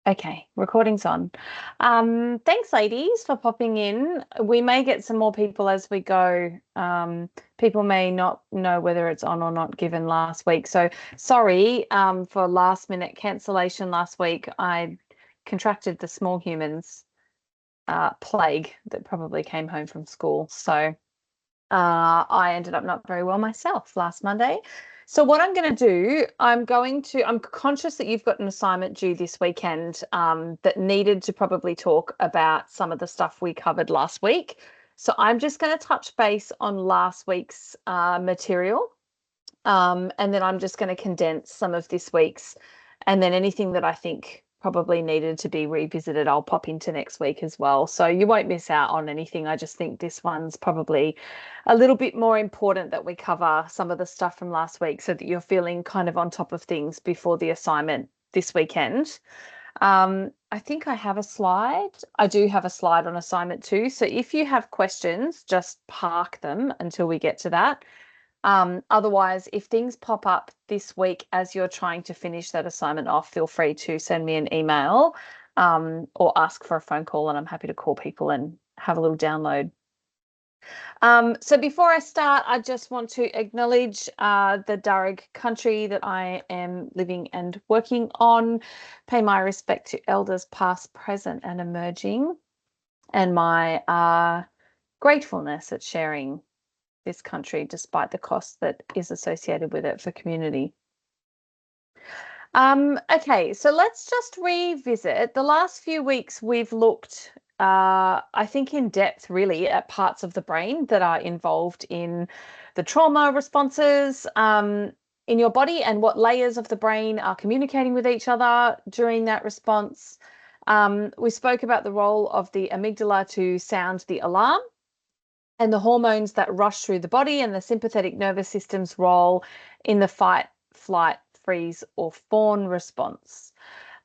Okay, recording's on. Thanks, ladies, for popping in. We may get some more people as we go. People may not know whether it's on or not given last week. So sorry, for last minute cancellation last week. I contracted the small humans plague that probably came home from school. So I ended up not very well myself last Monday. So what I'm going to do, I'm conscious that you've got an assignment due this weekend that needed to probably talk about some of the stuff we covered last week. So I'm just going to touch base on last week's material, and then I'm just going to condense some of this week's, and then anything that I think probably needed to be revisited, I'll pop into next week as well. So you won't miss out on anything. I just think this one's probably a little bit more important that we cover some of the stuff from last week so that you're feeling kind of on top of things before the assignment this weekend. I think I have a slide. I do have a slide on assignment too. So if you have questions, just park them until we get to that. Otherwise, if things pop up this week as you're trying to finish that assignment off, feel free to send me an email, or ask for a phone call, and I'm happy to call people and have a little download. So before I start, I just want to acknowledge the Darug country that I am living and working on, pay my respect to elders past, present, and emerging, and my gratefulness at sharing this country despite the cost that is associated with it for community. Okay, so let's just revisit. The last few weeks we've looked, I think, in depth really at parts of the brain that are involved in the trauma responses in your body and what layers of the brain are communicating with each other during that response. We spoke about the role of the amygdala to sound the alarm, and the hormones that rush through the body, and the sympathetic nervous system's role in the fight, flight, freeze, or fawn response.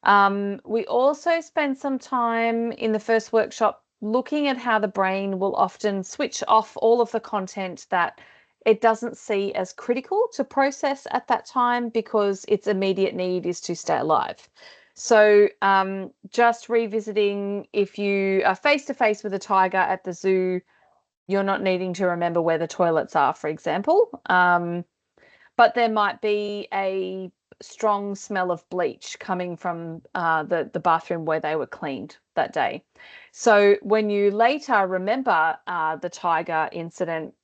We also spent some time in the first workshop looking at how the brain will often switch off all of the content that it doesn't see as critical to process at that time because its immediate need is to stay alive. So just revisiting, if you are face to face with a tiger at the zoo, you're not needing to remember where the toilets are, for example. But there might be a strong smell of bleach coming from the bathroom where they were cleaned that day. So when you later remember the tiger incident,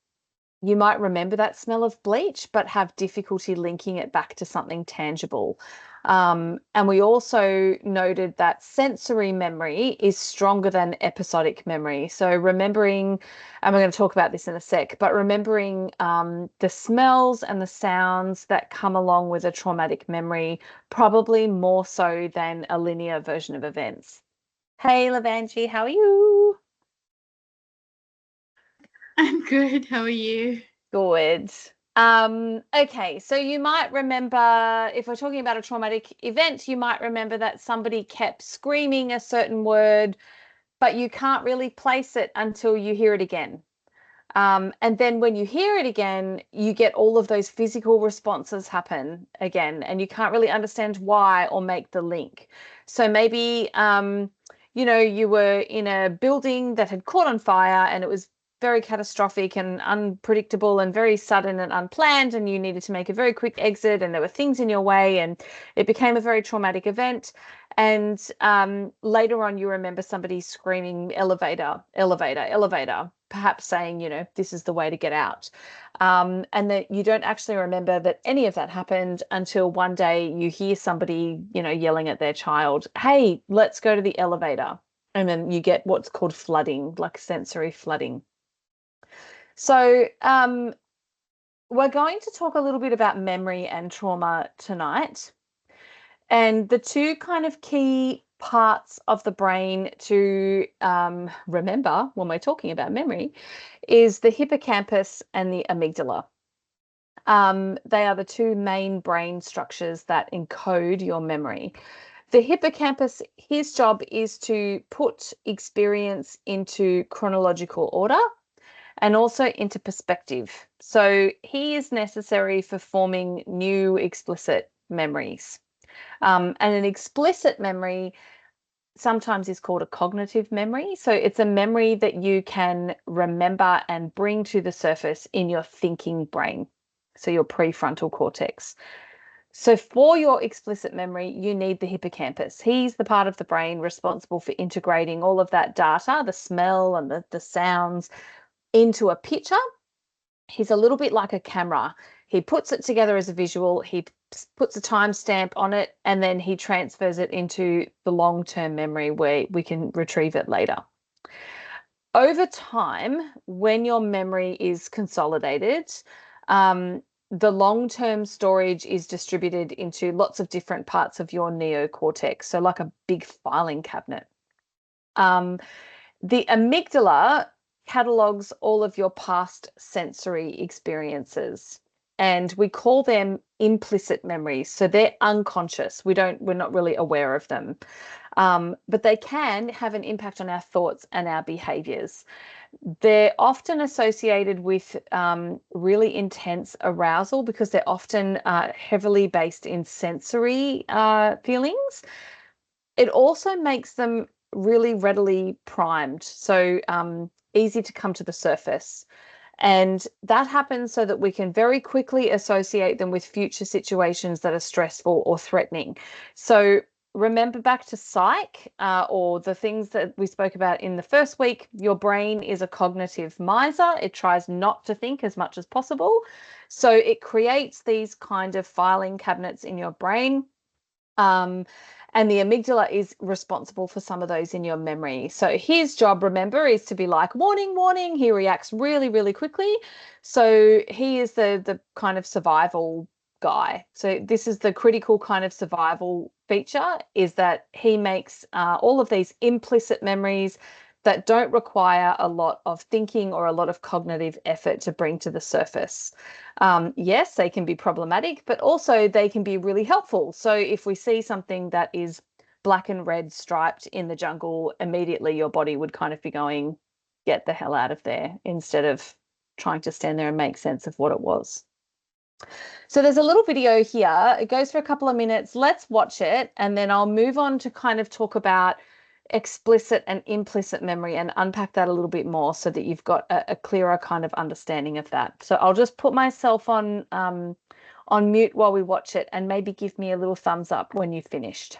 you might remember that smell of bleach, but have difficulty linking it back to something tangible. And we also noted that sensory memory is stronger than episodic memory. So remembering, and we're going to talk about this in a sec, but remembering the smells and the sounds that come along with a traumatic memory, probably more so than a linear version of events. Hey, Lavangi, how are you? I'm good. How are you? Good. Okay, so you might remember, if we're talking about a traumatic event, you might remember that somebody kept screaming a certain word, but you can't really place it until you hear it again. And then when you hear it again, you get all of those physical responses happen again, and you can't really understand why or make the link. So maybe, you were in a building that had caught on fire and it was very catastrophic and unpredictable and very sudden and unplanned, and you needed to make a very quick exit, and there were things in your way, and it became a very traumatic event. And later on, you remember somebody screaming, elevator, elevator, elevator, perhaps saying, this is the way to get out. And that you don't actually remember that any of that happened until one day you hear somebody, yelling at their child, hey, let's go to the elevator. And then you get what's called flooding, like sensory flooding. So we're going to talk a little bit about memory and trauma tonight. And the two kind of key parts of the brain to remember when we're talking about memory is the hippocampus and the amygdala. They are the two main brain structures that encode your memory. The hippocampus, his job is to put experience into chronological order and also into perspective. So he is necessary for forming new explicit memories. And an explicit memory sometimes is called a cognitive memory. So it's a memory that you can remember and bring to the surface in your thinking brain, so your prefrontal cortex. So for your explicit memory, you need the hippocampus. He's the part of the brain responsible for integrating all of that data, the smell and the sounds, into a picture. He's a little bit like a camera. He puts it together as a visual, he puts a timestamp on it, and then he transfers it into the long-term memory where we can retrieve it later. Over time, when your memory is consolidated, the long-term storage is distributed into lots of different parts of your neocortex, so like a big filing cabinet. The amygdala catalogs all of your past sensory experiences, and we call them implicit memories. So they're unconscious. We're not really aware of them. But they can have an impact on our thoughts and our behaviors. They're often associated with really intense arousal because they're often heavily based in sensory feelings. It also makes them really readily primed, so easy to come to the surface. And that happens so that we can very quickly associate them with future situations that are stressful or threatening. So remember back to psych or the things that we spoke about in the first week. Your brain is a cognitive miser. It tries not to think as much as possible. So it creates these kind of filing cabinets in your brain. And the amygdala is responsible for some of those in your memory. So his job, remember, is to be like, warning, warning. He reacts really, really quickly. So he is the kind of survival guy. So this is the critical kind of survival feature, is that he makes all of these implicit memories that don't require a lot of thinking or a lot of cognitive effort to bring to the surface. Yes, they can be problematic, but also they can be really helpful. So if we see something that is black and red striped in the jungle, immediately your body would kind of be going, get the hell out of there, instead of trying to stand there and make sense of what it was. So there's a little video here. It goes for a couple of minutes. Let's watch it, and then I'll move on to kind of talk about explicit and implicit memory and unpack that a little bit more so that you've got a clearer kind of understanding of that. So I'll just put myself on mute while we watch it, and maybe give me a little thumbs up when you've finished.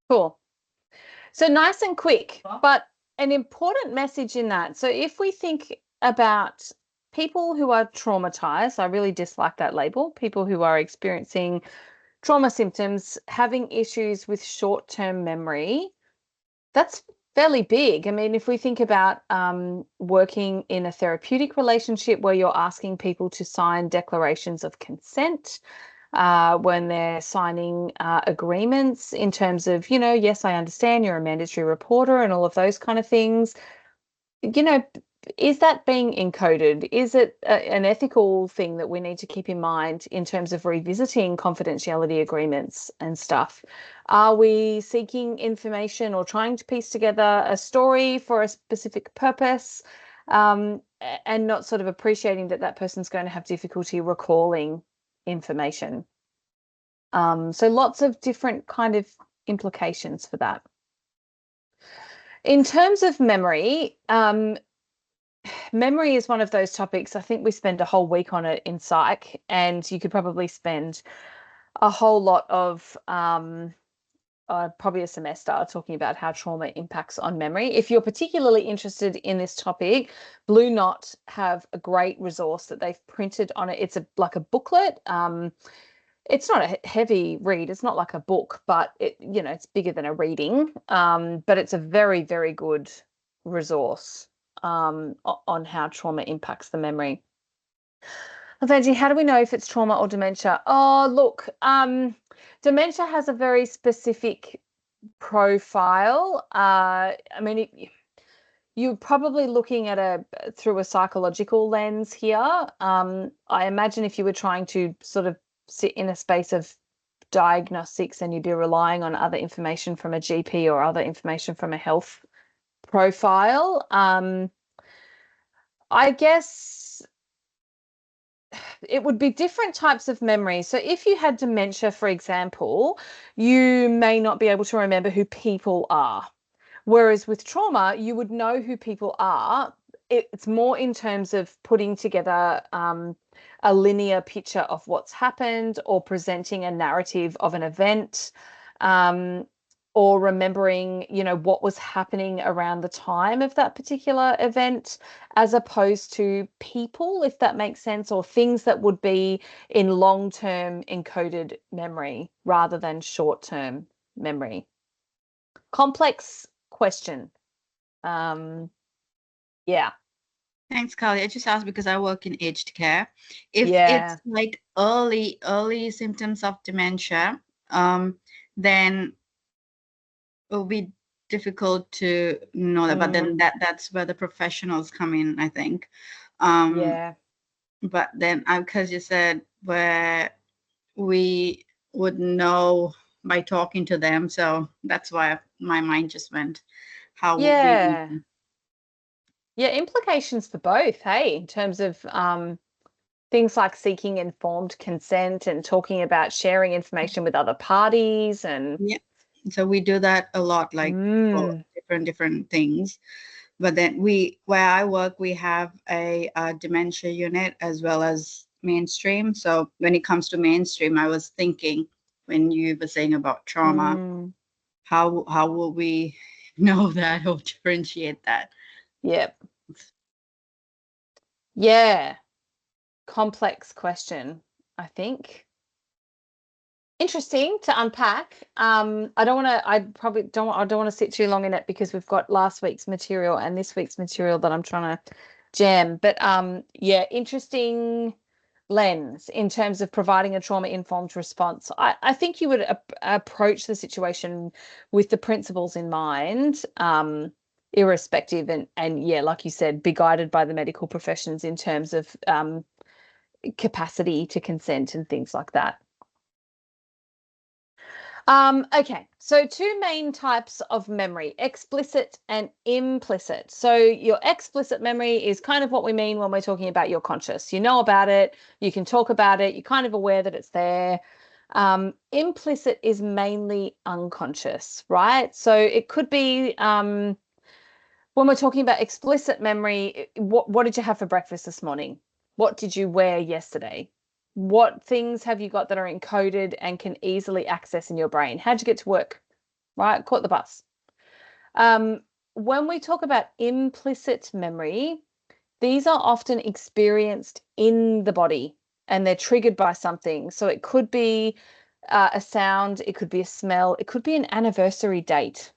Cool. So nice and quick, but an important message in that. So if we think about people who are traumatized, I really dislike that label, people who are experiencing trauma symptoms, having issues with short-term memory, that's fairly big. I mean, if we think about working in a therapeutic relationship where you're asking people to sign declarations of consent, when they're signing agreements in terms of, yes, I understand you're a mandatory reporter and all of those kind of things, is that being encoded? Is it an ethical thing that we need to keep in mind in terms of revisiting confidentiality agreements and stuff? Are we seeking information or trying to piece together a story for a specific purpose, and not sort of appreciating that person's going to have difficulty recalling information? So lots of different kind of implications for that. In terms of memory, memory is one of those topics. I think we spend a whole week on it in psych, and you could probably spend a whole lot of probably a semester talking about how trauma impacts on memory. If you're particularly interested in this topic, Blue Knot have a great resource that they've printed on it. It's like a booklet. It's not a heavy read. It's not like a book, but it's bigger than a reading. But it's a very, very good resource on how trauma impacts the memory. Vanji, how do we know if it's trauma or dementia? Oh, look, dementia has a very specific profile. I mean, you're probably looking at through a psychological lens here. I imagine if you were trying to sort of sit in a space of diagnostics, and you'd be relying on other information from a GP or other information from a health profile. I guess it would be different types of memory. So if you had dementia, for example, you may not be able to remember who people are. Whereas with trauma, you would know who people are. It's more in terms of putting together a linear picture of what's happened, or presenting a narrative of an event, or remembering, what was happening around the time of that particular event, as opposed to people, if that makes sense, or things that would be in long-term encoded memory rather than short-term memory. Complex question. Yeah. Thanks, Carly. I just asked because I work in aged care. If Yeah. it's like early symptoms of dementia, then it will be difficult to know that. But then that's where the professionals come in, I think. Yeah. But then, because you said where we would know by talking to them, so that's why my mind just went, how would we Yeah. know? Yeah, implications for both, hey, in terms of things like seeking informed consent and talking about sharing information with other parties and Yeah. So we do that a lot, like for different things. But then where I work, we have a dementia unit as well as mainstream. So when it comes to mainstream, I was thinking when you were saying about trauma, how will we know that or differentiate that? Yep. Yeah. Complex question, I think. Interesting to unpack. I don't want to. I don't want to sit too long in it, because we've got last week's material and this week's material that I'm trying to jam. But yeah, interesting lens in terms of providing a trauma-informed response. I think you would approach the situation with the principles in mind, irrespective, and yeah, like you said, be guided by the medical professions in terms of capacity to consent and things like that. Okay, so two main types of memory, explicit and implicit. So your explicit memory is kind of what we mean when we're talking about your conscious. You know about it, you can talk about it, you're kind of aware that it's there. Implicit is mainly unconscious, right? So it could be when we're talking about explicit memory, what did you have for breakfast this morning? What did you wear yesterday? What things have you got that are encoded and can easily access in your brain? How'd you get to work? Right? Caught the bus. When we talk about implicit memory, these are often experienced in the body, and they're triggered by something. So it could be a sound, it could be a smell, it could be an anniversary date,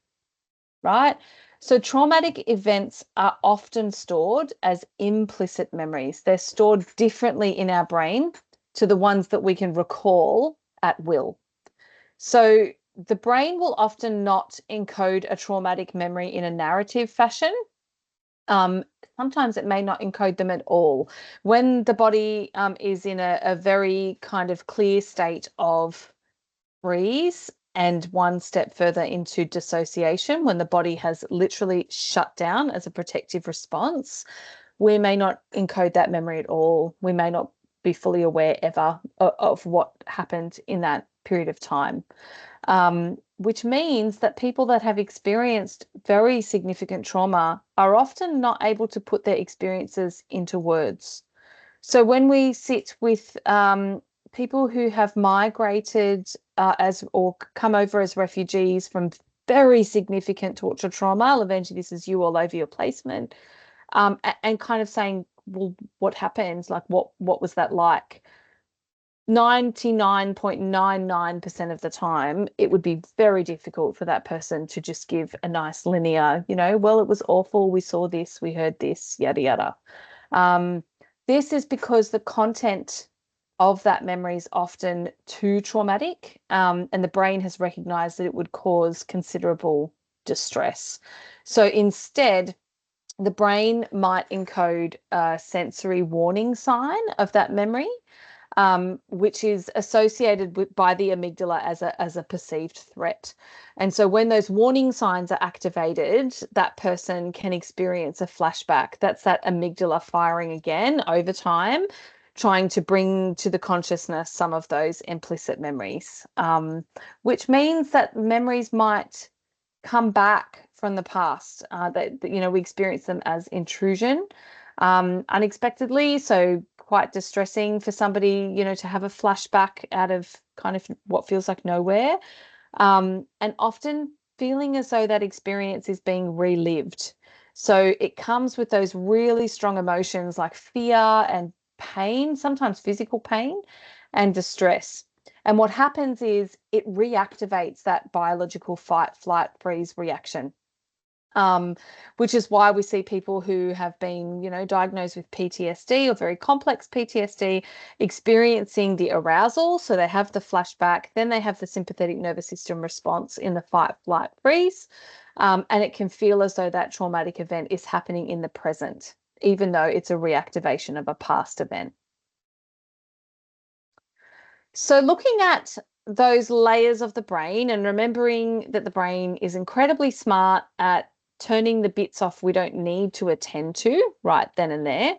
right? So traumatic events are often stored as implicit memories. They're stored differently in our brain to the ones that we can recall at will. So the brain will often not encode a traumatic memory in a narrative fashion. Sometimes it may not encode them at all. When the body is in a very kind of clear state of freeze and one step further into dissociation, when the body has literally shut down as a protective response, we may not encode that memory at all. We may not be fully aware ever of what happened in that period of time. which means that people that have experienced very significant trauma are often not able to put their experiences into words. So when we sit with people who have migrated as or come over as refugees from very significant torture trauma, eventually this is you all over your placement, and kind of saying, well, what happened? Like, what was that like? 99.99% of the time, it would be very difficult for that person to just give a nice linear, well, it was awful. We saw this, we heard this, yada, yada. This is because the content of that memory is often too traumatic, and the brain has recognized that it would cause considerable distress. So instead, the brain might encode a sensory warning sign of that memory, which is associated by the amygdala as a perceived threat. And so when those warning signs are activated, that person can experience a flashback. That's that amygdala firing again over time, trying to bring to the consciousness some of those implicit memories, which means that memories might come back from the past, that we experience them as intrusion, unexpectedly. So quite distressing for somebody, to have a flashback out of kind of what feels like nowhere, and often feeling as though that experience is being relived. So it comes with those really strong emotions like fear and pain, sometimes physical pain and distress. And what happens is it reactivates that biological fight, flight, freeze reaction, which is why we see people who have been, diagnosed with PTSD or very complex PTSD experiencing the arousal. So they have the flashback, then they have the sympathetic nervous system response in the fight, flight, freeze. And it can feel as though that traumatic event is happening in the present, even though it's a reactivation of a past event. So looking at those layers of the brain and remembering that the brain is incredibly smart at turning the bits off we don't need to attend to right then and there,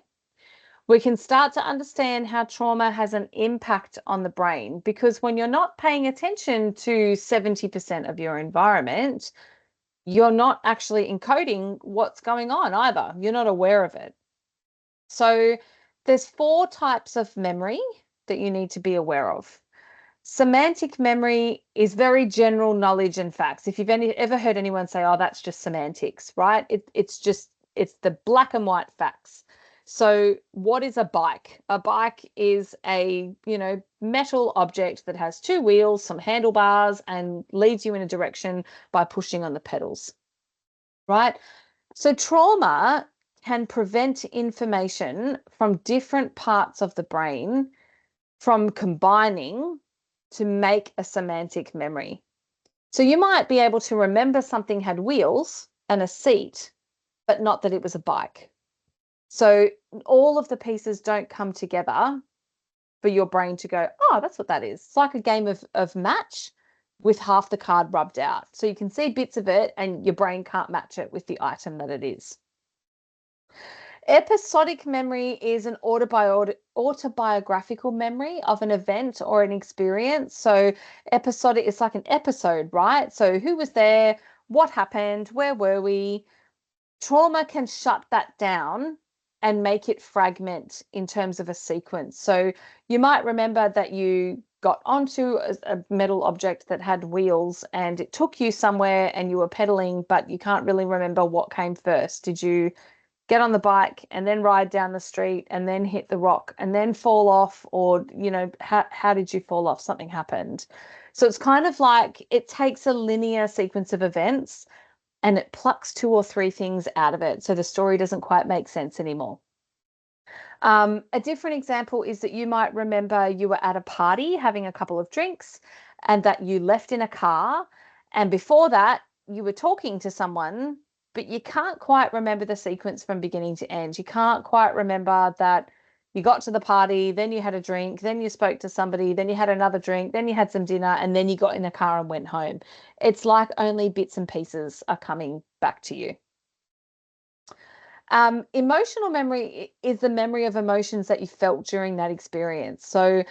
we can start to understand how trauma has an impact on the brain, because when you're not paying attention to 70% of your environment, you're not actually encoding what's going on either. You're not aware of it. So there's 4 types of memory that you need to be aware of. Semantic memory is very general knowledge and facts. If you've ever heard anyone say, oh, that's just semantics, right? It's the black and white facts. So what is a bike? A bike is a, metal object that has 2 wheels, some handlebars, and leads you in a direction by pushing on the pedals, right? So trauma can prevent information from different parts of the brain from combining to make a semantic memory. So you might be able to remember something had wheels and a seat, but not that it was a bike. So all of the pieces don't come together for your brain to go, oh, that's what that is. It's like a game of match with half the card rubbed out. So you can see bits of it and your brain can't match it with the item that it is. Episodic memory is an autobiographical memory of an event or an experience. So episodic is like an episode, right? So who was there? What happened? Where were we? Trauma can shut that down and make it fragment in terms of a sequence. So you might remember that you got onto a metal object that had wheels and it took you somewhere and you were pedaling, but you can't really remember what came first. Did you get on the bike and then ride down the street and then hit the rock and then fall off? Or, how did you fall off? Something happened. So it's kind of like it takes a linear sequence of events and it plucks 2 or 3 things out of it. So the story doesn't quite make sense anymore. A different example is that you might remember you were at a party having a couple of drinks and that you left in a car. And before that, you were talking to someone, but you can't quite remember the sequence from beginning to end. You can't quite remember that you got to the party, then you had a drink, then you spoke to somebody, then you had another drink, then you had some dinner, and then you got in a car and went home. It's like only bits and pieces are coming back to you. Emotional memory is the memory of emotions that you felt during that experience. So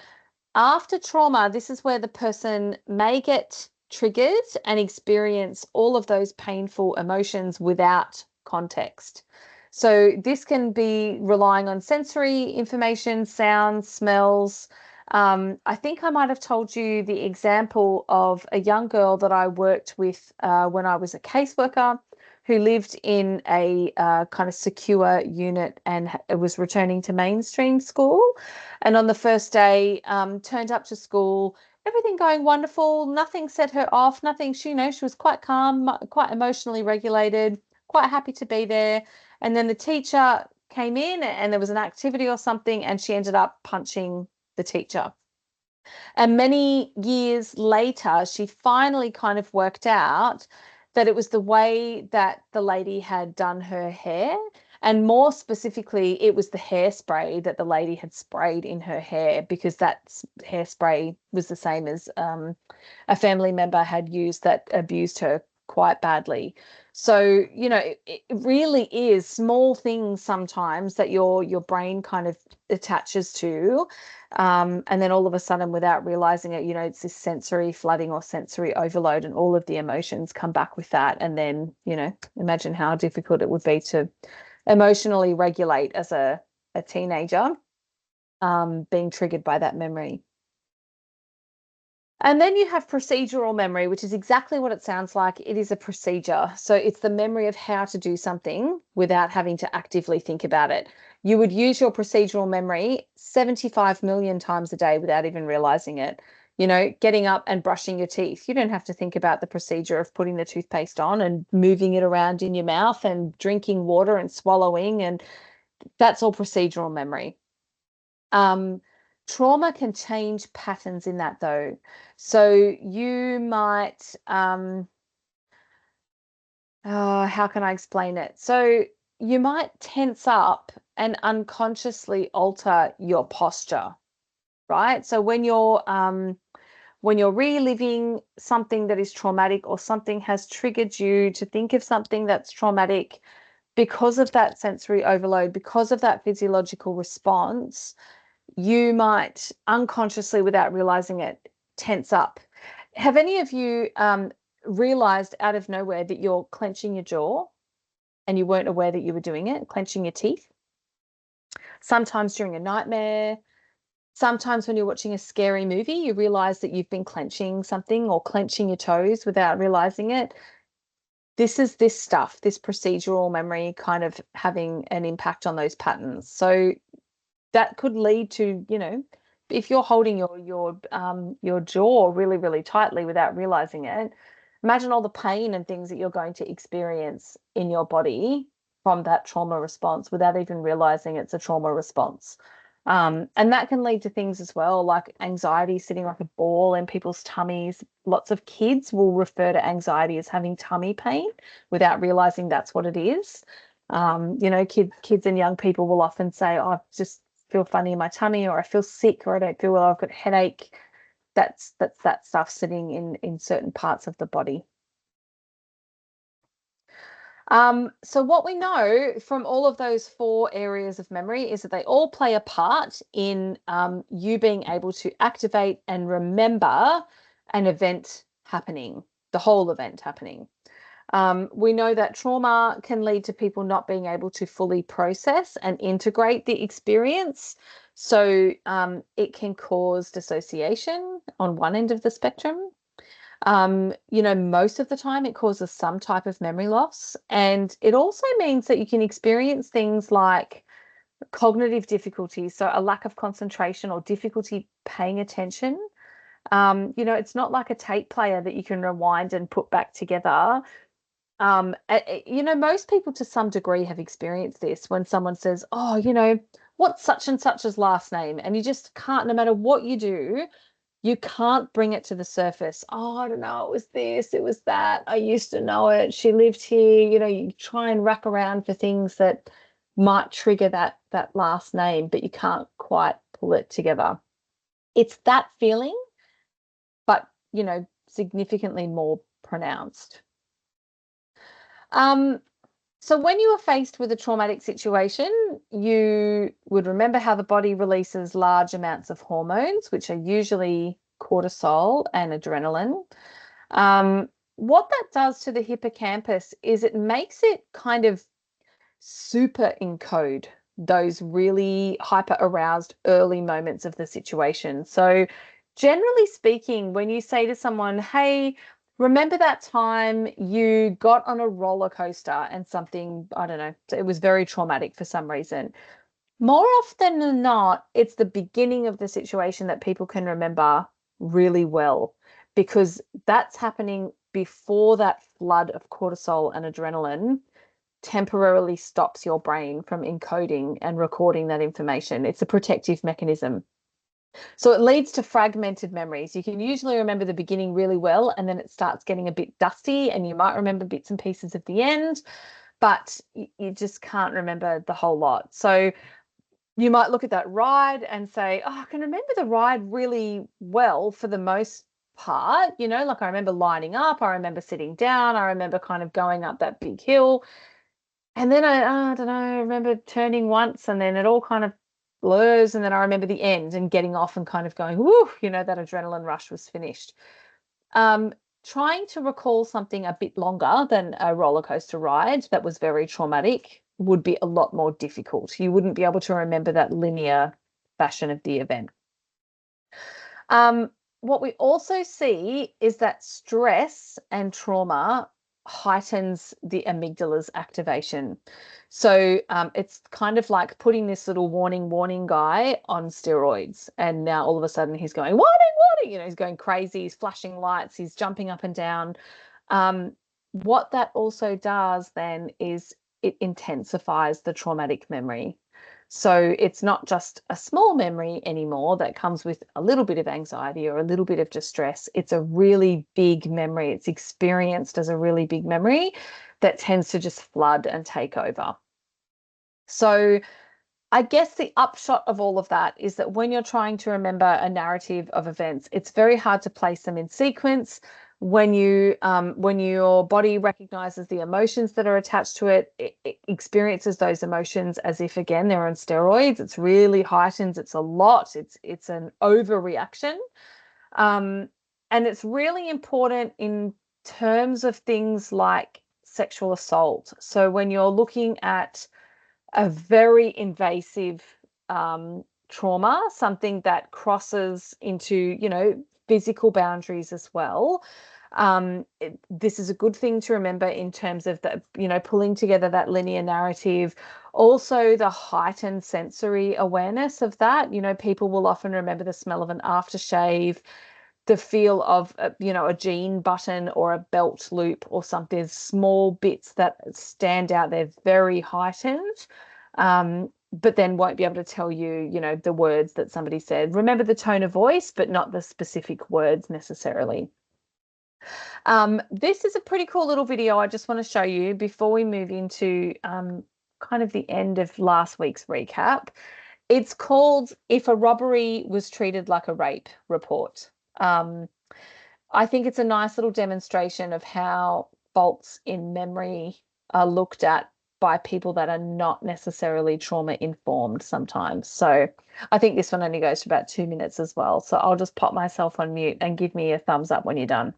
after trauma, this is where the person may get triggered and experience all of those painful emotions without context. So this can be relying on sensory information, sounds, smells. I think I might have told you the example of a young girl that I worked with when I was a caseworker, who lived in a kind of secure unit and was returning to mainstream school. And on the first day, turned up to school, everything going wonderful, nothing set her off, nothing, she was quite calm, quite emotionally regulated, quite happy to be there. And then the teacher came in and there was an activity or something, and she ended up punching the teacher. And many years later, she finally kind of worked out that it was the way that the lady had done her hair. And more specifically, it was the hairspray that the lady had sprayed in her hair, because that hairspray was the same as a family member had used that abused her quite badly. So, it really is small things sometimes that your brain kind of attaches to. And then all of a sudden, without realizing it, it's this sensory flooding or sensory overload, and all of the emotions come back with that. And then, imagine how difficult it would be to emotionally regulate as a teenager, being triggered by that memory. And then you have procedural memory, which is exactly what it sounds like. It is a procedure. So it's the memory of how to do something without having to actively think about it. You would use your procedural memory 75 million times a day without even realizing it. Getting up and brushing your teeth. You don't have to think about the procedure of putting the toothpaste on and moving it around in your mouth and drinking water and swallowing. And that's all procedural memory. Trauma can change patterns in that, though. So you might, how can I explain it? So you might tense up and unconsciously alter your posture, right? So when you're reliving something that is traumatic, or something has triggered you to think of something that's traumatic, because of that sensory overload, because of that physiological response, you might unconsciously, without realizing it, tense up. Have any of you realized out of nowhere that you're clenching your jaw and you weren't aware that you were doing it, clenching your teeth? Sometimes during a nightmare, sometimes when you're watching a scary movie, you realize that you've been clenching something or clenching your toes without realizing it. This is this stuff, this procedural memory kind of having an impact on those patterns. So that could lead to, if you're holding your jaw really, really tightly without realizing it, imagine all the pain and things that you're going to experience in your body from that trauma response without even realizing it's a trauma response. And that can lead to things as well, like anxiety sitting like a ball in people's tummies. Lots of kids will refer to anxiety as having tummy pain without realizing that's what it is. Kids and young people will often say, "Oh, I just feel funny in my tummy," or "I feel sick," or "I don't feel well, I've got a headache." That's that stuff sitting in certain parts of the body. So what we know from all of those 4 areas of memory is that they all play a part in you being able to activate and remember an event happening, the whole event happening. We know that trauma can lead to people not being able to fully process and integrate the experience. So it can cause dissociation on one end of the spectrum. Most of the time it causes some type of memory loss. And it also means that you can experience things like cognitive difficulties, so a lack of concentration or difficulty paying attention. It's not like a tape player that you can rewind and put back together. Most people to some degree have experienced this when someone says, "Oh, what's such and such's last name?" And you just can't, no matter what you do, you can't bring it to the surface. "Oh, I don't know, it was this, it was that. I used to know it. She lived here." You try and wrap around for things that might trigger that last name, but you can't quite pull it together. It's that feeling, but significantly more pronounced. So when you are faced with a traumatic situation, you would remember how the body releases large amounts of hormones, which are usually cortisol and adrenaline. What that does to the hippocampus is it makes it kind of super encode those really hyper aroused early moments of the situation. So, generally speaking, when you say to someone, hey, remember that time you got on a roller coaster and something, I don't know, it was very traumatic for some reason. More often than not, it's the beginning of the situation that people can remember really well because that's happening before that flood of cortisol and adrenaline temporarily stops your brain from encoding and recording that information. It's a protective mechanism. So it leads to fragmented memories. You can usually remember the beginning really well, and then it starts getting a bit dusty, and you might remember bits and pieces at the end, but you just can't remember the whole lot. So you might look at that ride and say, oh, I can remember the ride really well for the most part. Like I remember lining up, I remember sitting down, I remember kind of going up that big hill. And then I don't know, I remember turning once and then it all kind of blurs. And then I remember the end and getting off and kind of going, whoo, that adrenaline rush was finished. Um, Trying to recall something a bit longer than a roller coaster ride that was very traumatic would be a lot more difficult. You wouldn't be able to remember that linear fashion of the event. What we also see is that stress and trauma heightens the amygdala's activation. So it's kind of like putting this little warning guy on steroids. And now all of a sudden he's going, warning, he's going crazy, he's flashing lights, he's jumping up and down. What that also does then is it intensifies the traumatic memory. So it's not just a small memory anymore that comes with a little bit of anxiety or a little bit of distress. It's a really big memory. It's experienced as a really big memory that tends to just flood and take over. So I guess the upshot of all of that is that when you're trying to remember a narrative of events, it's very hard to place them in sequence. When your body recognizes the emotions that are attached to it, it experiences those emotions as if again they're on steroids. It's really heightened. It's a lot. It's an overreaction, and it's really important in terms of things like sexual assault. So when you're looking at a very invasive trauma, something that crosses into, physical boundaries as well. This is a good thing to remember in terms of the, pulling together that linear narrative. Also, the heightened sensory awareness of that. People will often remember the smell of an aftershave, the feel of a jean button or a belt loop or something. There's small bits that stand out. They're very heightened, but then won't be able to tell you the words that somebody said. Remember the tone of voice, but not the specific words necessarily. This is a pretty cool little video I just want to show you before we move into kind of the end of last week's recap. It's called If a Robbery Was Treated Like a Rape Report. I think it's a nice little demonstration of how faults in memory are looked at by people that are not necessarily trauma informed sometimes. So I think this one only goes to about 2 minutes as well. So I'll just pop myself on mute and give me a thumbs up when you're done.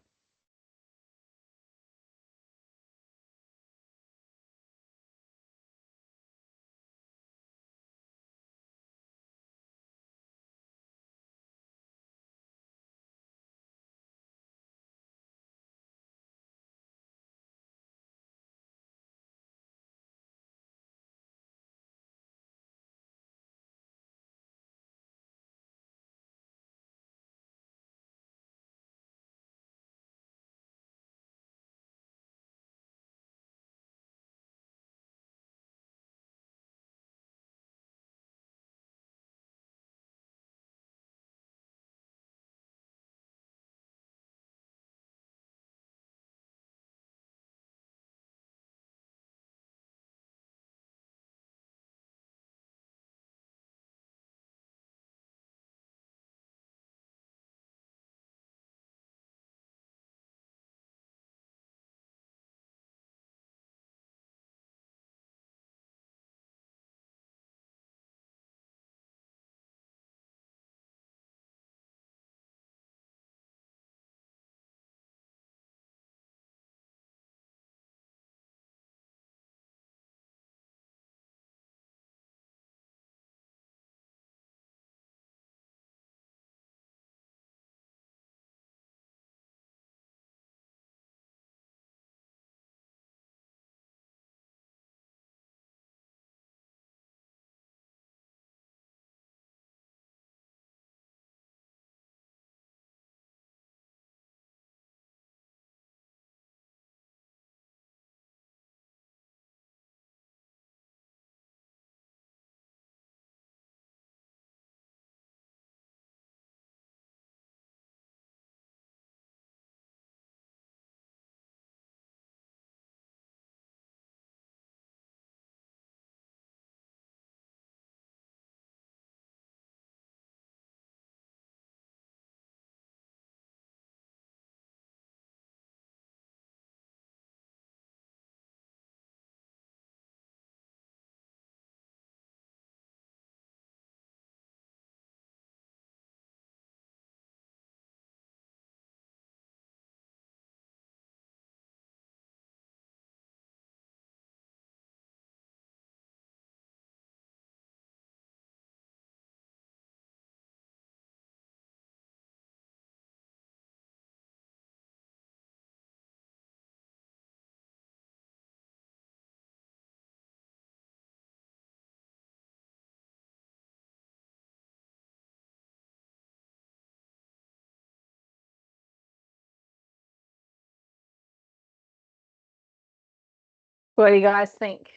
What do you guys think?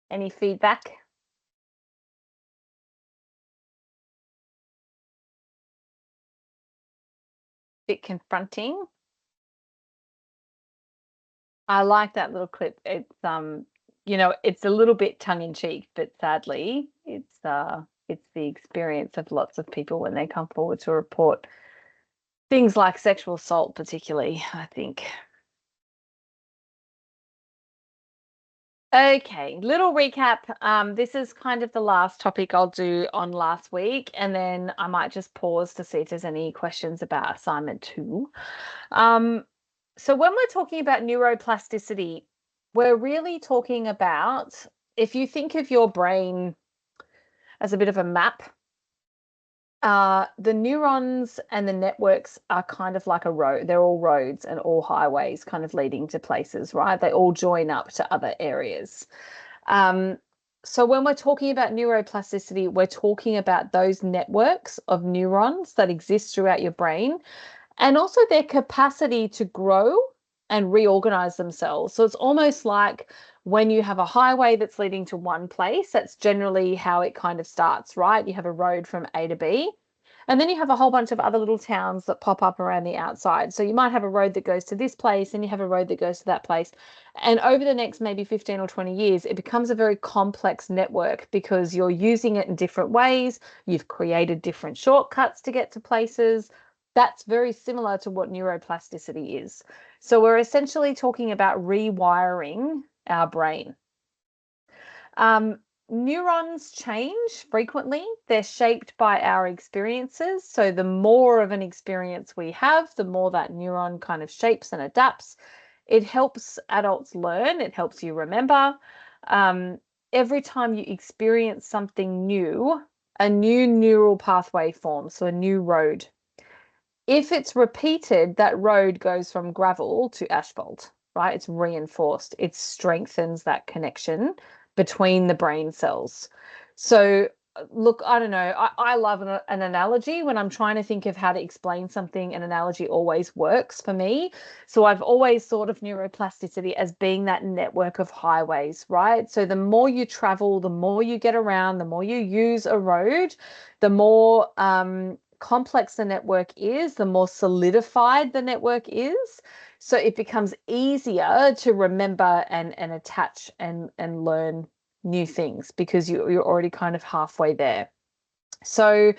Any feedback? Bit confronting. I like that little clip. It's it's a little bit tongue in cheek, but sadly, it's the experience of lots of people when they come forward to report things like sexual assault, particularly, I think. Okay, little recap. This is kind of the last topic I'll do on last week, and then I might just pause to see if there's any questions about assignment 2. So when we're talking about neuroplasticity, we're really talking about, if you think of your brain as a bit of a map, the neurons and the networks are kind of like a road. They're all roads and all highways kind of leading to places, right? They all join up to other areas. So when we're talking about neuroplasticity, we're talking about those networks of neurons that exist throughout your brain and also their capacity to grow and reorganize themselves. So it's almost like when you have a highway that's leading to one place, that's generally how it kind of starts, right? You have a road from A to B. And then you have a whole bunch of other little towns that pop up around the outside. So you might have a road that goes to this place and you have a road that goes to that place. And over the next maybe 15 or 20 years, it becomes a very complex network because you're using it in different ways. You've created different shortcuts to get to places. That's very similar to what neuroplasticity is. So we're essentially talking about rewiring our brain. Neurons change frequently. They're shaped by our experiences. So the more of an experience we have, the more that neuron kind of shapes and adapts. It helps adults learn. It helps you remember. Every time you experience something new, a new neural pathway forms, so a new road. If it's repeated, that road goes from gravel to asphalt, right? It's reinforced. It strengthens that connection between the brain cells. So, look, I don't know. I love an analogy when I'm trying to think of how to explain something. An analogy always works for me. So I've always thought of neuroplasticity as being that network of highways, right? So the more you travel, the more you get around, the more you use a road, the more complex the network is, the more solidified the network is. So it becomes easier to remember and attach and learn new things because you're already kind of halfway there. So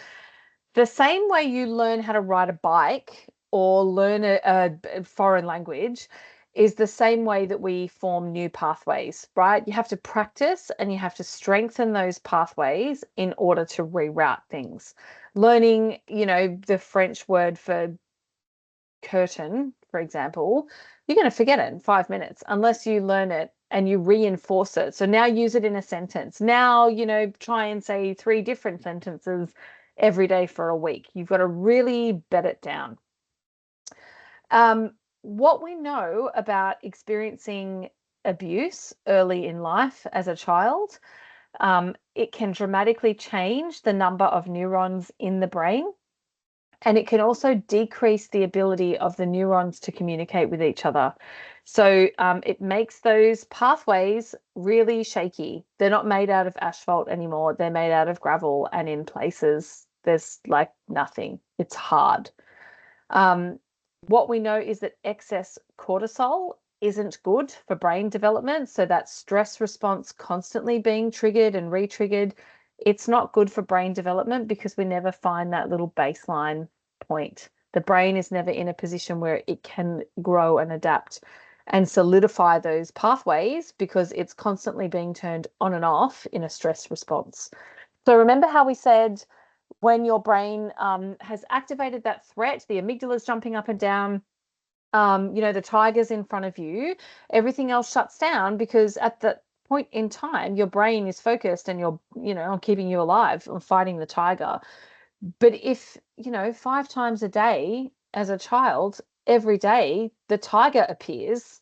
the same way you learn how to ride a bike or learn a foreign language is the same way that we form new pathways, right? You have to practice and you have to strengthen those pathways in order to reroute things. Learning, the French word for curtain, for example, you're going to forget it in 5 minutes unless you learn it and you reinforce it. So now use it in a sentence. Now, try and say 3 different sentences every day for a week. You've got to really bed it down. What we know about experiencing abuse early in life as a child, it can dramatically change the number of neurons in the brain. And it can also decrease the ability of the neurons to communicate with each other. So it makes those pathways really shaky. They're not made out of asphalt anymore. They're made out of gravel. And in places, there's like nothing. It's hard. What we know is that excess cortisol isn't good for brain development. So that stress response constantly being triggered and re-triggered, it's not good for brain development because we never find that little baseline point. The brain is never in a position where it can grow and adapt and solidify those pathways because it's constantly being turned on and off in a stress response. So remember how we said when your brain has activated that threat, the amygdala is jumping up and down, the tiger's in front of you, everything else shuts down because at that point in time, your brain is focused and you're, on keeping you alive, on fighting the tiger. But if, 5 times a day as a child, every day, the tiger appears,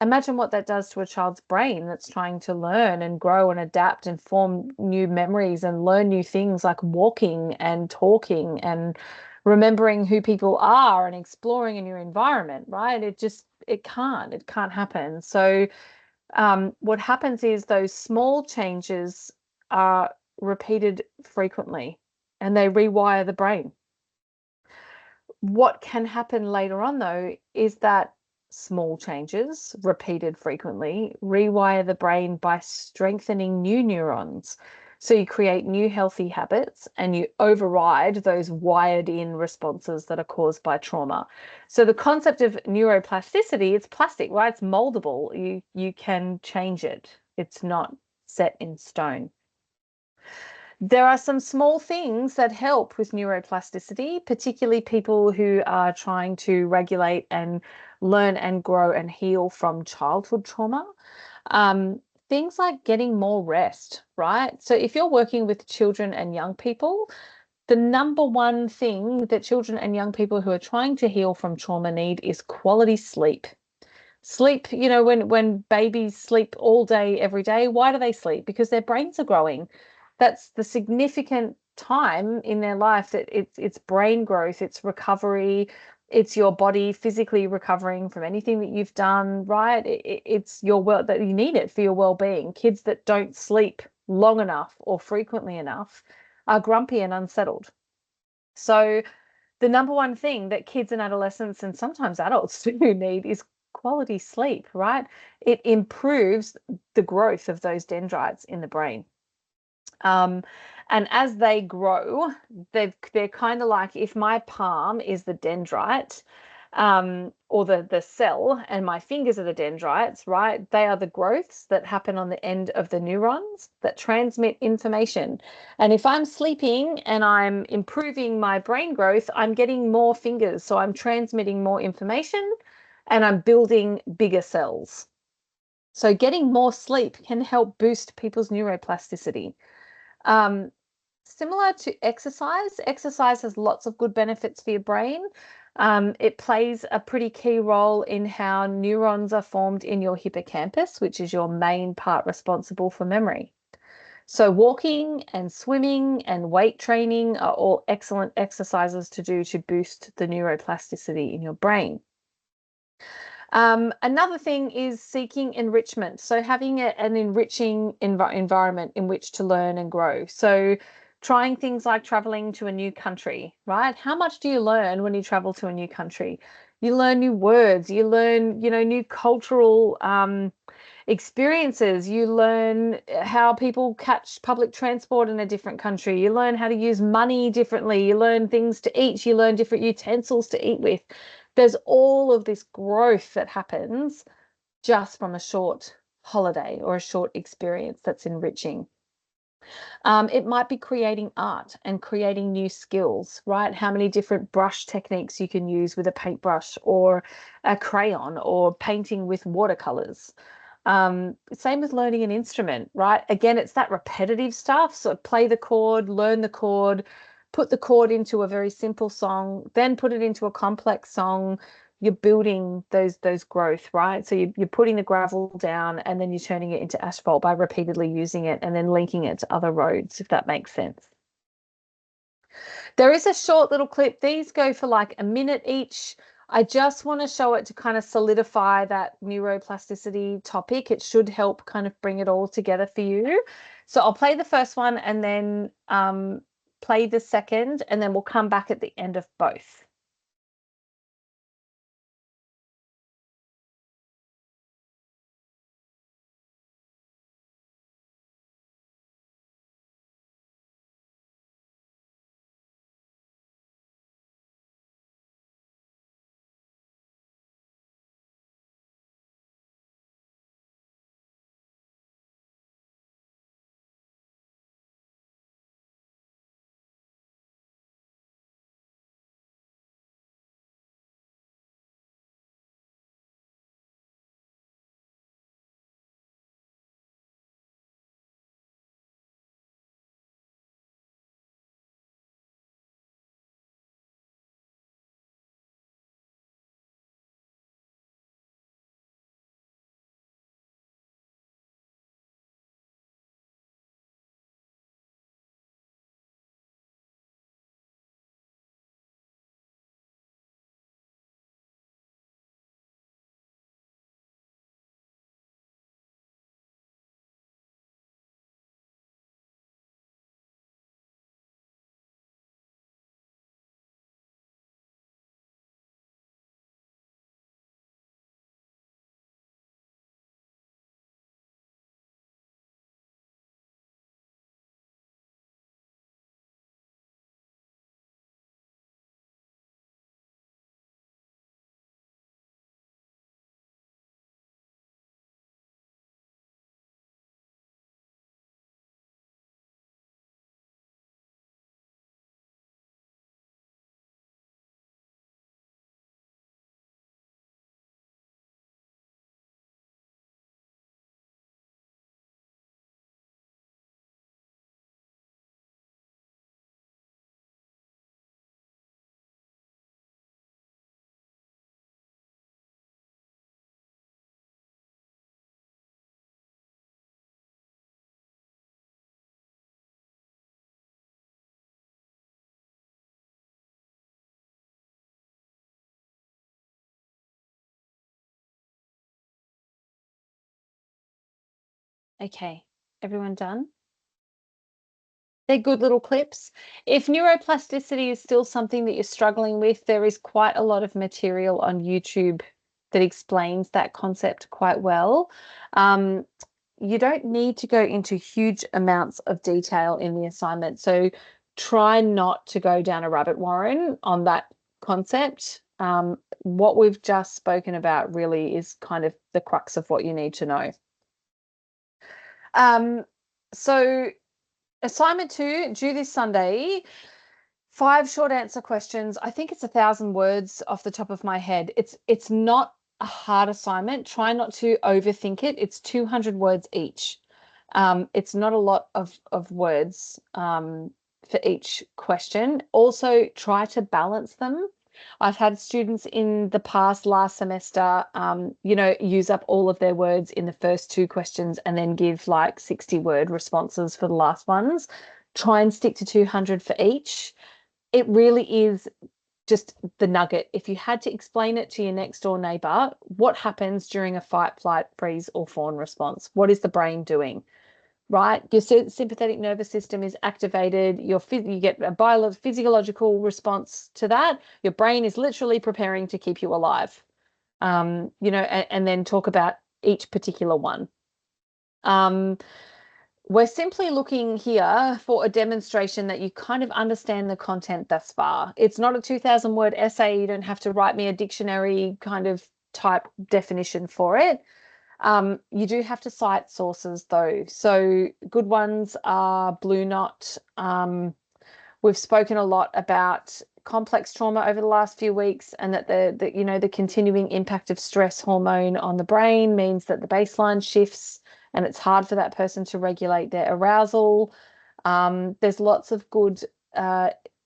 imagine what that does to a child's brain that's trying to learn and grow and adapt and form new memories and learn new things like walking and talking and remembering who people are and exploring a new environment, right? It can't happen. So what happens is those small changes are repeated frequently and they rewire the brain. What can happen later on, though, is that small changes repeated frequently rewire the brain by strengthening new neurons. So you create new healthy habits and you override those wired in responses that are caused by trauma. So the concept of neuroplasticity, it's plastic, right? It's moldable. You can change it. It's not set in stone. There are some small things that help with neuroplasticity, particularly people who are trying to regulate and learn and grow and heal from childhood trauma. Things like getting more rest, right? So if you're working with children and young people, the number one thing that children and young people who are trying to heal from trauma need is quality sleep. Sleep, when babies sleep all day, every day, why do they sleep? Because their brains are growing. That's the significant time in their life that it's brain growth, it's recovery, it's your body physically recovering from anything that you've done, right? It's your that you need it for your well-being. Kids that don't sleep long enough or frequently enough are grumpy and unsettled. So the number one thing that kids and adolescents and sometimes adults do need is quality sleep, right? It improves the growth of those dendrites in the brain. And as they grow, they're kind of like, if my palm is the dendrite, or the cell, and my fingers are the dendrites, right? They are the growths that happen on the end of the neurons that transmit information. And if I'm sleeping and I'm improving my brain growth, I'm getting more fingers. So I'm transmitting more information and I'm building bigger cells. So getting more sleep can help boost people's neuroplasticity. Um, Similar to exercise, exercise has lots of good benefits for your brain. It plays a pretty key role in how neurons are formed in your hippocampus, which is your main part responsible for memory. So walking and swimming and weight training are all excellent exercises to do to boost the neuroplasticity in your brain. Another thing is seeking enrichment. So having an enriching environment in which to learn and grow. So trying things like traveling to a new country, right? How much do you learn when you travel to a new country? You learn new words, you learn, new cultural experiences. You learn how people catch public transport in a different country. You learn how to use money differently. You learn things to eat. You learn different utensils to eat with. There's all of this growth that happens just from a short holiday or a short experience that's enriching. It might be creating art and creating new skills, right? How many different brush techniques you can use with a paintbrush or a crayon or painting with watercolors. Same with learning an instrument, right? Again, it's that repetitive stuff. So play the chord, learn the chord, put the chord into a very simple song, then put it into a complex song. You're building those growth, right? So you're putting the gravel down and then you're turning it into asphalt by repeatedly using it and then linking it to other roads, if that makes sense. There is a short little clip. These go for like a minute each. I just want to show it to kind of solidify that neuroplasticity topic. It should help kind of bring it all together for you. So I'll play the first one and then play the second, and then we'll come back at the end of both. Okay, everyone done? They're good little clips. If neuroplasticity is still something that you're struggling with, there is quite a lot of material on YouTube that explains that concept quite well. Um, you don't need to go into huge amounts of detail in the assignment. So try not to go down a rabbit warren on that concept. What we've just spoken about really is kind of the crux of what you need to know. So assignment 2, due this Sunday, 5 short answer questions. I think it's 1,000 words off the top of my head. It's not a hard assignment. Try not to overthink it. It's 200 words each. It's not a lot of words for each question. Also, try to balance them. I've had students in the past last semester, use up all of their words in the first 2 questions and then give like 60-word responses for the last ones. Try and stick to 200 for each. It really is just the nugget. If you had to explain it to your next door neighbor, what happens during a fight, flight, freeze, or fawn response? What is the brain doing? Right? Your sympathetic nervous system is activated. You get a physiological response to that. Your brain is literally preparing to keep you alive. And then talk about each particular one. We're simply looking here for a demonstration that you kind of understand the content thus far. It's not a 2,000-word essay. You don't have to write me a dictionary kind of type definition for it. You do have to cite sources though. So good ones are Blue Knot. We've spoken a lot about complex trauma over the last few weeks, and that the continuing impact of stress hormone on the brain means that the baseline shifts and it's hard for that person to regulate their arousal. There's lots of good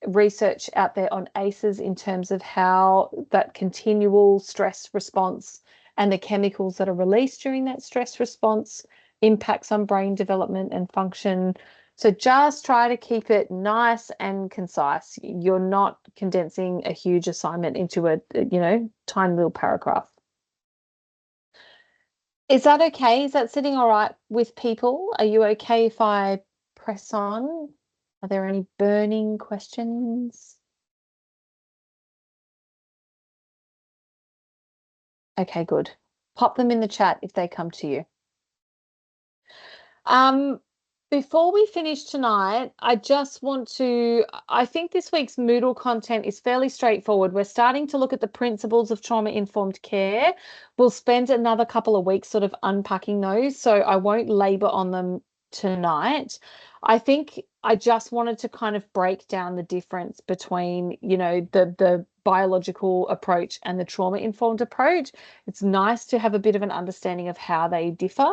research out there on ACEs in terms of how that continual stress response and the chemicals that are released during that stress response impacts on brain development and function. So just try to keep it nice and concise. You're not condensing a huge assignment into a tiny little paragraph. Is that okay? Is that sitting all right with people? Are you okay if I press on? Are there any burning questions? Okay, good. Pop them in the chat if they come to you. Before we finish tonight, I think this week's Moodle content is fairly straightforward. We're starting to look at the principles of trauma-informed care. We'll spend another couple of weeks sort of unpacking those, so I won't labor on them tonight. I think I just wanted to kind of break down the difference between, the biological approach and the trauma-informed approach. It's nice to have a bit of an understanding of how they differ.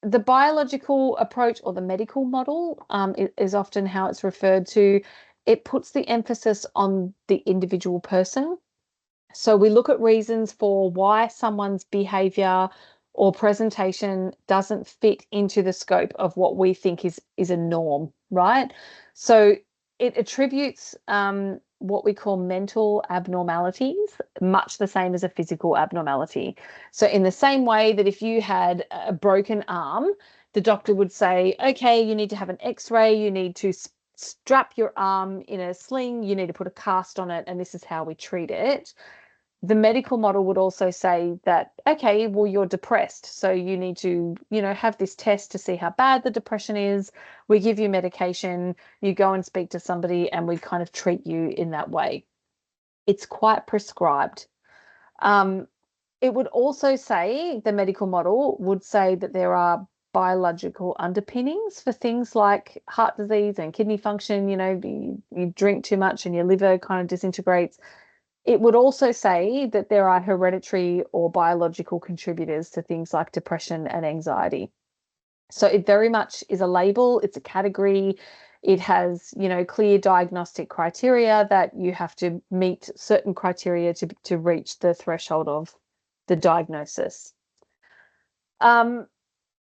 The biological approach, or the medical model, is often how it's referred to. It puts the emphasis on the individual person. So we look at reasons for why someone's behavior or presentation doesn't fit into the scope of what we think is a norm, right? So it attributes what we call mental abnormalities, much the same as a physical abnormality. So in the same way that if you had a broken arm, the doctor would say, okay, you need to have an x-ray, you need to strap your arm in a sling, you need to put a cast on it, and this is how we treat it. The medical model would also say that, okay, well, you're depressed, so you need to, have this test to see how bad the depression is. We give you medication, you go and speak to somebody, and we kind of treat you in that way. It's quite prescribed. It would also say, the medical model would say that there are biological underpinnings for things like heart disease and kidney function. You drink too much and your liver kind of disintegrates. It would also say that there are hereditary or biological contributors to things like depression and anxiety. So it very much is a label, it's a category. It has, clear diagnostic criteria that you have to meet certain criteria to reach the threshold of the diagnosis. Over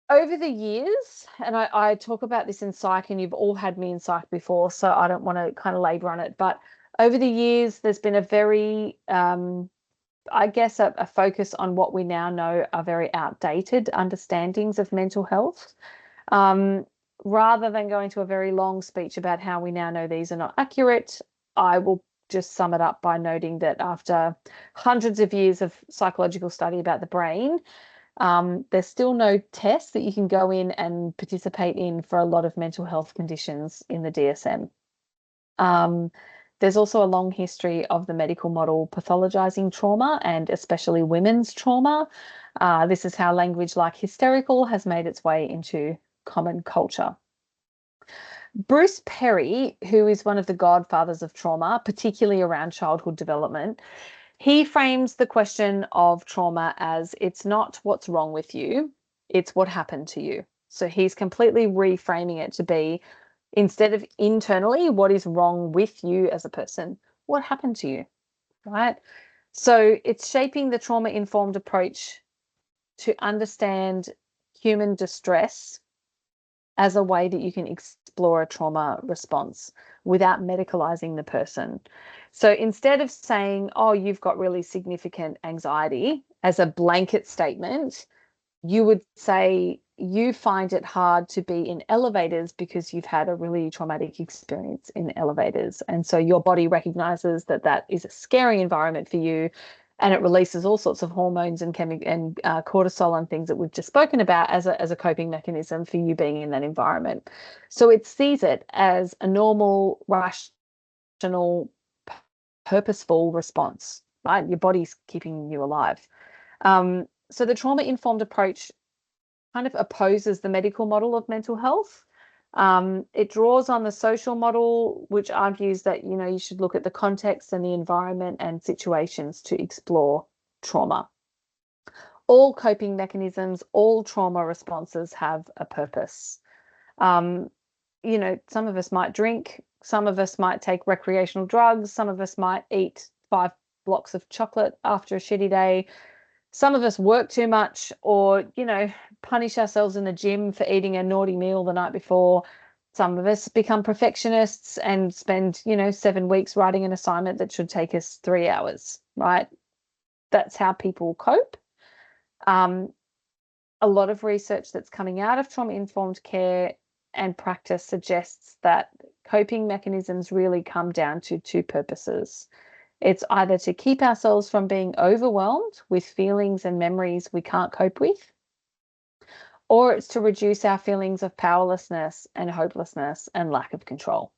the years, and I talk about this in psych, and you've all had me in psych before, so I don't want to kind of labor on it, but over the years, there's been a very I guess, a focus on what we now know are very outdated understandings of mental health. Rather than going to a very long speech about how we now know these are not accurate, I will just sum it up by noting that after hundreds of years of psychological study about the brain, there's still no test that you can go in and participate in for a lot of mental health conditions in the DSM. There's also a long history of the medical model pathologizing trauma, and especially women's trauma. This is how language like hysterical has made its way into common culture. Bruce Perry, who is one of the godfathers of trauma, particularly around childhood development, he frames the question of trauma as it's not what's wrong with you, it's what happened to you. So he's completely reframing it to be, instead of internally, what is wrong with you as a person, what happened to you, right? So it's shaping the trauma-informed approach to understand human distress as a way that you can explore a trauma response without medicalizing the person. So instead of saying, oh, you've got really significant anxiety as a blanket statement, you would say you find it hard to be in elevators because you've had a really traumatic experience in elevators. And so your body recognizes that that is a scary environment for you, and it releases all sorts of hormones and cortisol and things that we've just spoken about as a coping mechanism for you being in that environment. So it sees it as a normal, rational, purposeful response, right? Your body's keeping you alive. So the trauma-informed approach kind of opposes the medical model of mental health. It draws on the social model, which argues that, you know, you should look at the context and the environment and situations to explore trauma. All coping mechanisms, all trauma responses have a purpose. You know, some of us might drink, some of us might take recreational drugs, some of us might eat 5 blocks of chocolate after a shitty day. Some of us work too much, or, you know, punish ourselves in the gym for eating a naughty meal the night before. Some of us become perfectionists and spend, you know, 7 weeks writing an assignment that should take us 3 hours, right? That's how people cope. A lot of research that's coming out of trauma-informed care and practice suggests that coping mechanisms really come down to 2 purposes. It's either to keep ourselves from being overwhelmed with feelings and memories we can't cope with, or it's to reduce our feelings of powerlessness and hopelessness and lack of control.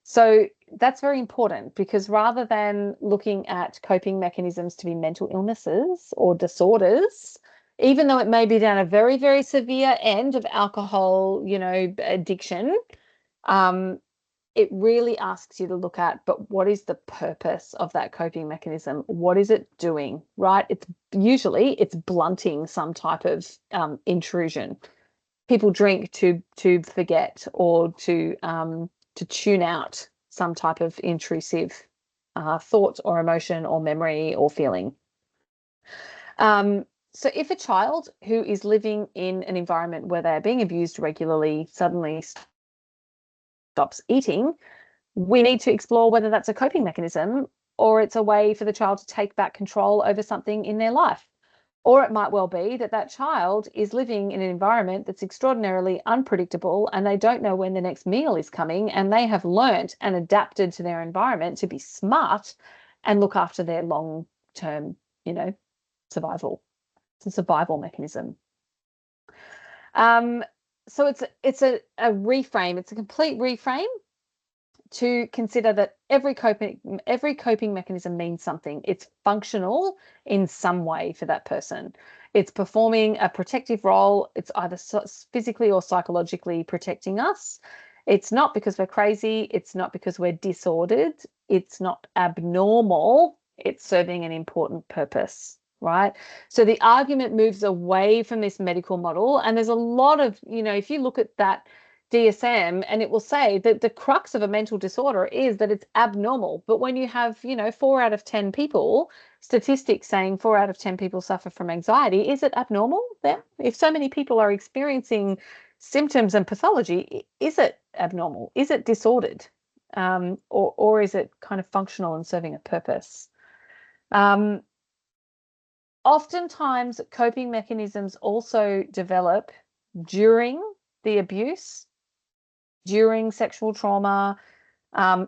So that's very important, because rather than looking at coping mechanisms to be mental illnesses or disorders, even though it may be down a very, very severe end of alcohol, you know, addiction, it really asks you to look at, but what is the purpose of that coping mechanism? What is it doing, right? It's usually blunting some type of intrusion. People drink to forget, or to tune out some type of intrusive thought or emotion or memory or feeling. So if a child who is living in an environment where they're being abused regularly suddenly stops eating, we need to explore whether that's a coping mechanism or it's a way for the child to take back control over something in their life. Or it might well be that that child is living in an environment that's extraordinarily unpredictable, and they don't know when the next meal is coming, and they have learnt and adapted to their environment to be smart and look after their long-term, you know, survival. It's a survival mechanism. So it's a reframe. It's a complete reframe to consider that every coping mechanism means something. It's functional in some way for that person. It's performing a protective role. It's either physically or psychologically protecting us. It's not because we're crazy. It's not because we're disordered. It's not abnormal. It's serving an important purpose, right? So the argument moves away from this medical model. And there's a lot of, you know, if you look at that DSM, and it will say that the crux of a mental disorder is that it's abnormal. But when you have, you know, 4 out of 10 people, statistics saying 4 out of 10 people suffer from anxiety, is it abnormal then? If so many people are experiencing symptoms and pathology, is it abnormal? Is it disordered? Or is it kind of functional and serving a purpose? Um, Oftentimes, coping mechanisms also develop during the abuse, during sexual trauma.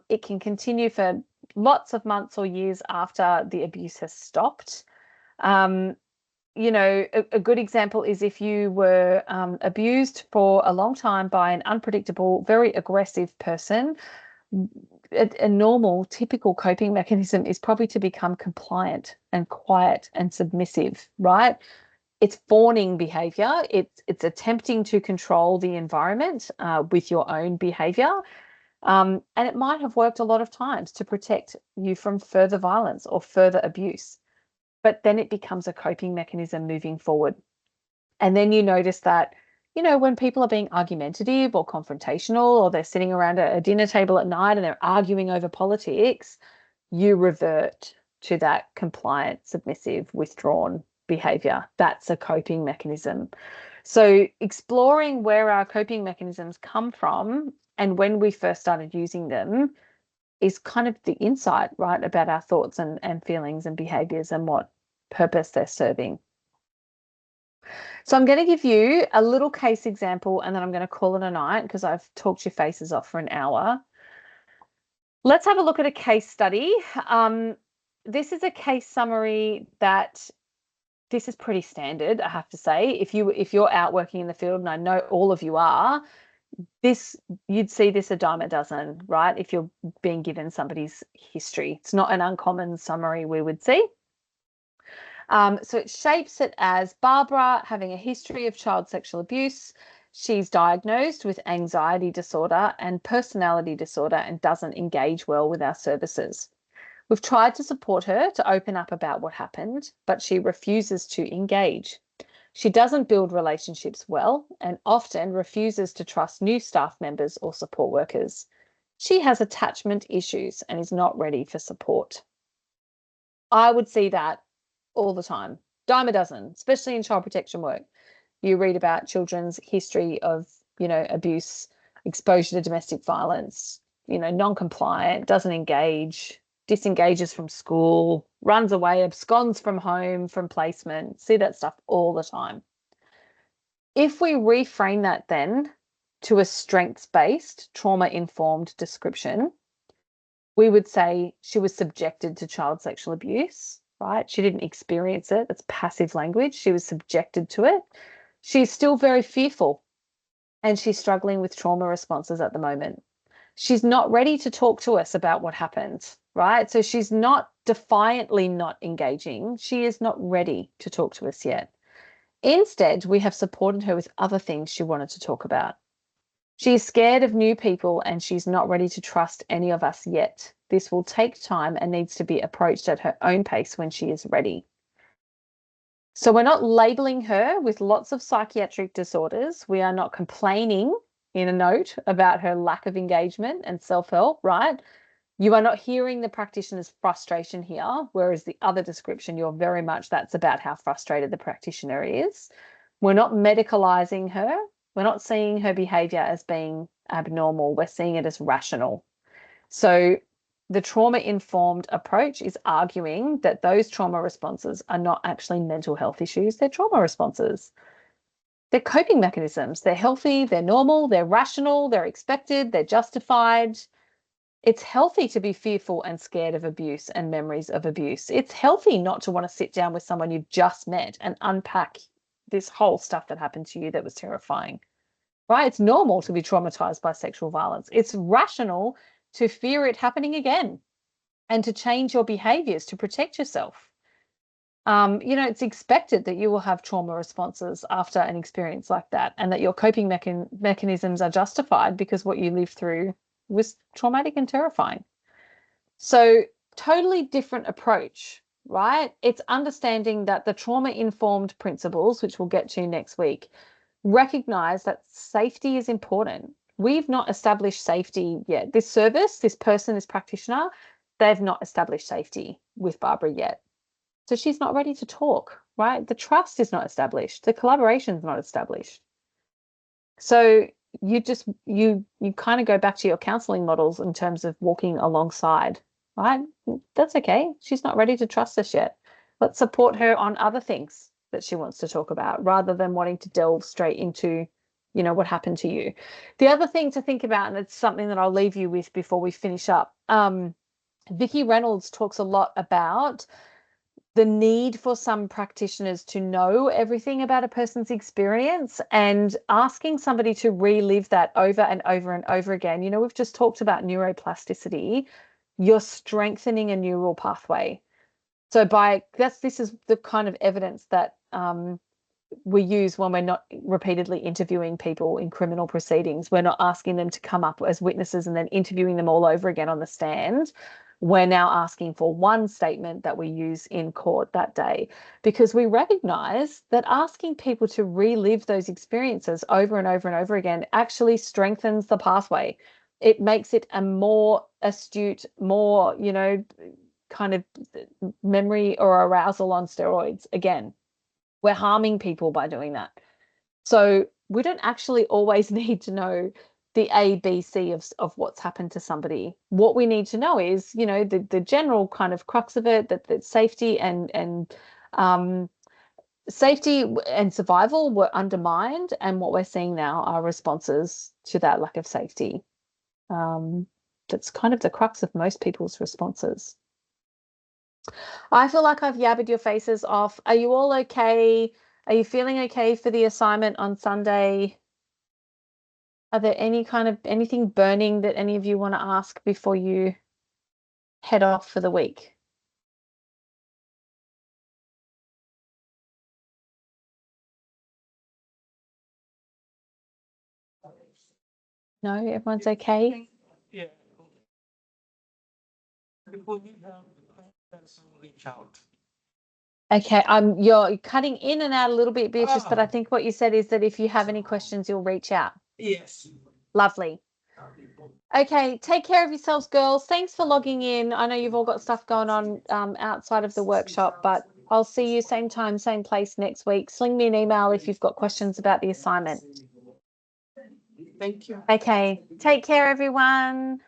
It can continue for lots of months or years after the abuse has stopped. A good example is if you were abused for a long time by an unpredictable, very aggressive person, a normal, typical coping mechanism is probably to become compliant and quiet and submissive, right? It's fawning behavior. It's attempting to control the environment with your own behavior. And it might have worked a lot of times to protect you from further violence or further abuse. But then it becomes a coping mechanism moving forward. And then you notice that, when people are being argumentative or confrontational, or they're sitting around a dinner table at night and they're arguing over politics, you revert to that compliant, submissive, withdrawn behavior. That's a coping mechanism. So exploring where our coping mechanisms come from and when we first started using them is kind of the insight, right, about our thoughts and feelings and behaviors and what purpose they're serving. So I'm going to give you a little case example and then I'm going to call it a night because I've talked your faces off for an hour. Let's have a look at a case study. This is a case summary that this is pretty standard, I have to say. If you're out working in the field, and I know all of you are, you'd see this a dime a dozen, right? If you're being given somebody's history, it's not an uncommon summary we would see. So it shapes it as Barbara having a history of child sexual abuse. She's diagnosed with anxiety disorder and personality disorder and doesn't engage well with our services. We've tried to support her to open up about what happened, but she refuses to engage. She doesn't build relationships well and often refuses to trust new staff members or support workers. She has attachment issues and is not ready for support. I would see that all the time, dime a dozen, especially in child protection work. You read about children's history of, abuse, exposure to domestic violence, non-compliant, doesn't engage, disengages from school, runs away, absconds from home, from placement. See that stuff all the time. If we reframe that then to a strengths-based, trauma-informed description, we would say she was subjected to child sexual abuse, right? She didn't experience it. It's passive language. She was subjected to it. She's still very fearful and she's struggling with trauma responses at the moment. She's not ready to talk to us about what happened, right? So she's not defiantly not engaging. She is not ready to talk to us yet. Instead, we have supported her with other things she wanted to talk about. She is scared of new people and she's not ready to trust any of us yet. This will take time and needs to be approached at her own pace when she is ready. So we're not labeling her with lots of psychiatric disorders. We are not complaining in a note about her lack of engagement and self-help, right? You are not hearing the practitioner's frustration here, whereas the other description, you're very much, that's about how frustrated the practitioner is. We're not medicalizing her. We're not seeing her behavior as being abnormal. We're seeing it as rational. So the trauma-informed approach is arguing that those trauma responses are not actually mental health issues. They're trauma responses. They're coping mechanisms. They're healthy, they're normal, they're rational, they're expected, they're justified. It's healthy to be fearful and scared of abuse and memories of abuse. It's healthy not to want to sit down with someone you've just met and unpack this whole stuff that happened to you that was terrifying, right? It's normal to be traumatized by sexual violence. It's rational to fear it happening again and to change your behaviors to protect yourself. It's expected that you will have trauma responses after an experience like that and that your coping mechanisms are justified because what you lived through was traumatic and terrifying. So totally different approach, right? It's understanding that the trauma-informed principles, which we'll get to next week, recognize that safety is important. We've not established safety yet. This service, this person, this practitioner, they've not established safety with Barbara yet. So she's not ready to talk, right? The trust is not established. The collaboration is not established. So you kind of go back to your counseling models in terms of walking alongside, right? That's okay. She's not ready to trust us yet. Let's support her on other things that she wants to talk about rather than wanting to delve straight into, you know, what happened to you. The other thing to think about, and it's something that I'll leave you with before we finish up, Vicki Reynolds talks a lot about the need for some practitioners to know everything about a person's experience and asking somebody to relive that over and over and over again. You know, we've just talked about neuroplasticity. You're strengthening a neural pathway. So this is the kind of evidence that we use when we're not repeatedly interviewing people in criminal proceedings. We're not asking them to come up as witnesses and then interviewing them all over again on the stand. We're now asking for one statement that we use in court that day, because we recognize that asking people to relive those experiences over and over and over again actually strengthens the pathway. It makes it a more astute, more, you know, kind of memory or arousal on steroids. Again, we're harming people by doing that. So we don't actually always need to know the A, B, C of what's happened to somebody. What we need to know is, you know, the general kind of crux of it, that safety and safety and survival were undermined, and what we're seeing now are responses to that lack of safety. That's kind of the crux of most people's responses. I feel like I've yabbered your faces off. Are you all okay? Are you feeling okay for the assignment on Sunday? Are there anything burning that any of you want to ask before you head off for the week? No, everyone's okay? Yeah. People need help, reach out. Okay, you're cutting in and out a little bit, Beatrice, but I think what you said is that if you have any questions, you'll reach out. Yes. Lovely. Okay, take care of yourselves, girls. Thanks for logging in. I know you've all got stuff going on outside of the workshop, but I'll see you same time, same place next week. Sling me an email if you've got questions about the assignment. Thank you. Okay, take care, everyone.